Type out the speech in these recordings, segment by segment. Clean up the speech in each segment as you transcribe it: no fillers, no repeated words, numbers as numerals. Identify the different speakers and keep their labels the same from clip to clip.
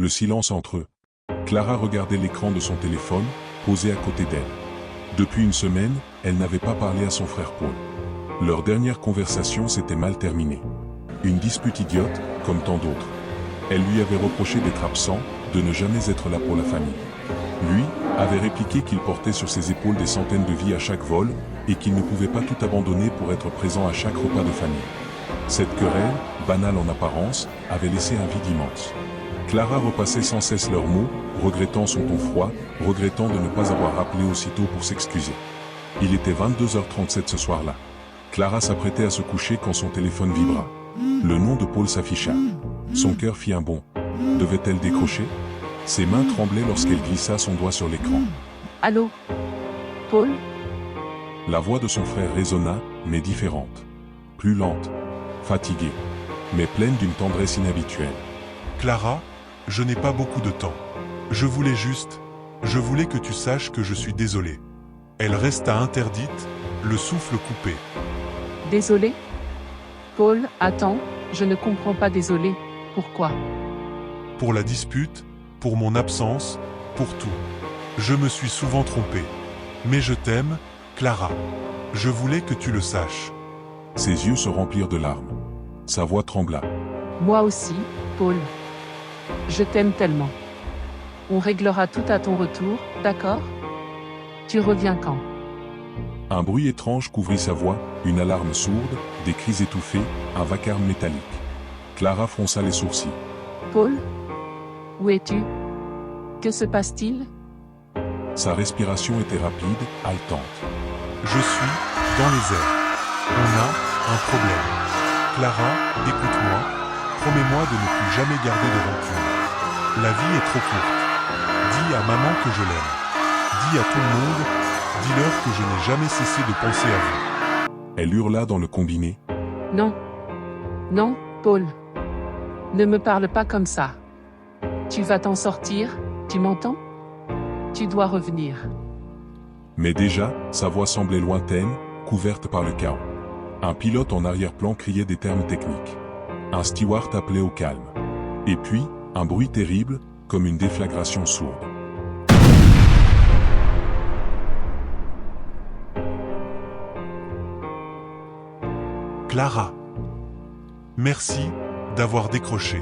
Speaker 1: Le silence entre eux. Clara regardait l'écran de son téléphone, posé à côté d'elle. Depuis une semaine, elle n'avait pas parlé à son frère Paul. Leur dernière conversation s'était mal terminée. Une dispute idiote, comme tant d'autres. Elle lui avait reproché d'être absent, de ne jamais être là pour la famille. Lui, avait répliqué qu'il portait sur ses épaules des centaines de vies à chaque vol, et qu'il ne pouvait pas tout abandonner pour être présent à chaque repas de famille. Cette querelle, banale en apparence, avait laissé un vide immense. Clara repassait sans cesse leurs mots, regrettant son ton froid, regrettant de ne pas avoir rappelé aussitôt pour s'excuser. Il était 22h37 ce soir-là. Clara s'apprêtait à se coucher quand son téléphone vibra. Le nom de Paul s'afficha. Son cœur fit un bond. Devait-elle décrocher? Ses mains tremblaient lorsqu'elle glissa son doigt sur l'écran.
Speaker 2: Allô? Paul?
Speaker 1: La voix de son frère résonna, mais différente. Plus lente, fatiguée, mais pleine d'une tendresse inhabituelle.
Speaker 3: Clara, je n'ai pas beaucoup de temps. Je voulais que tu saches que je suis désolé. Elle resta interdite, le souffle coupé.
Speaker 2: Désolé? Paul, attends, je ne comprends pas désolé. Pourquoi?
Speaker 3: Pour la dispute, pour mon absence, pour tout. Je me suis souvent trompé. Mais je t'aime, Clara. Je voulais que tu le saches.
Speaker 1: Ses yeux se remplirent de larmes. Sa voix trembla.
Speaker 2: Moi aussi, Paul. Je t'aime tellement. On réglera tout à ton retour, d'accord? Tu reviens quand?
Speaker 1: Un bruit étrange couvrit sa voix, une alarme sourde, des cris étouffés, un vacarme métallique. Clara fronça les sourcils.
Speaker 2: Paul? Où es-tu? Que se passe-t-il?
Speaker 1: Sa respiration était rapide, haletante.
Speaker 3: Je suis dans les airs. On a un problème. Clara, écoute-moi. Promets-moi de ne plus jamais garder de rancune. La vie est trop courte. Dis à maman que je l'aime. Dis à tout le monde, dis-leur que je n'ai jamais cessé de penser à vous.
Speaker 1: Elle hurla dans le combiné.
Speaker 2: Non. Non, Paul. Ne me parle pas comme ça. Tu vas t'en sortir, tu m'entends? Tu dois revenir.
Speaker 1: Mais déjà, sa voix semblait lointaine, couverte par le chaos. Un pilote en arrière-plan criait des termes techniques. Un steward appelait au calme. Et puis, un bruit terrible, comme une déflagration sourde.
Speaker 3: Clara. Merci d'avoir décroché.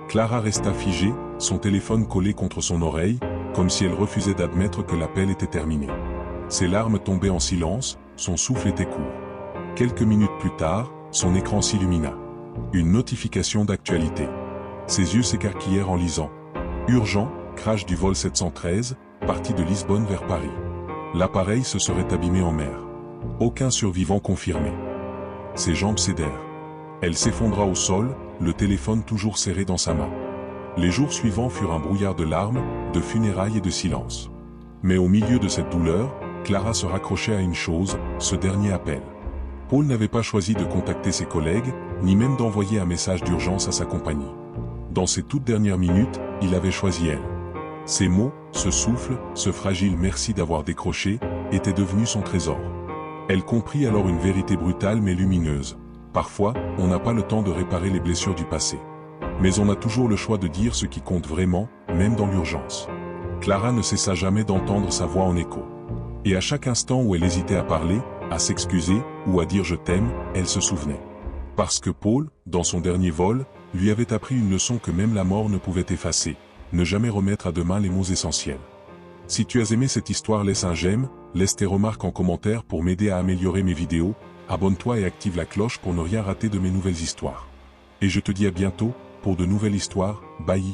Speaker 1: Clara resta figée, son téléphone collé contre son oreille, comme si elle refusait d'admettre que l'appel était terminé. Ses larmes tombaient en silence, son souffle était court. Quelques minutes plus tard, son écran s'illumina. Une notification d'actualité. Ses yeux s'écarquillèrent en lisant. Urgent, crash du vol 713, parti de Lisbonne vers Paris. L'appareil se serait abîmé en mer. Aucun survivant confirmé. Ses jambes cédèrent. Elle s'effondra au sol, le téléphone toujours serré dans sa main. Les jours suivants furent un brouillard de larmes, de funérailles et de silence. Mais au milieu de cette douleur, Clara se raccrochait à une chose, ce dernier appel. Paul n'avait pas choisi de contacter ses collègues, ni même d'envoyer un message d'urgence à sa compagnie. Dans ces toutes dernières minutes, il avait choisi elle. Ces mots, ce souffle, ce fragile merci d'avoir décroché, étaient devenus son trésor. Elle comprit alors une vérité brutale mais lumineuse. Parfois, on n'a pas le temps de réparer les blessures du passé. Mais on a toujours le choix de dire ce qui compte vraiment, même dans l'urgence. Clara ne cessa jamais d'entendre sa voix en écho. Et à chaque instant où elle hésitait à parler, à s'excuser, ou à dire je t'aime, elle se souvenait. Parce que Paul, dans son dernier vol, lui avait appris une leçon que même la mort ne pouvait effacer, ne jamais remettre à demain les mots essentiels. Si tu as aimé cette histoire, laisse un j'aime, laisse tes remarques en commentaire pour m'aider à améliorer mes vidéos, abonne-toi et active la cloche pour ne rien rater de mes nouvelles histoires. Et je te dis à bientôt, pour de nouvelles histoires, bye.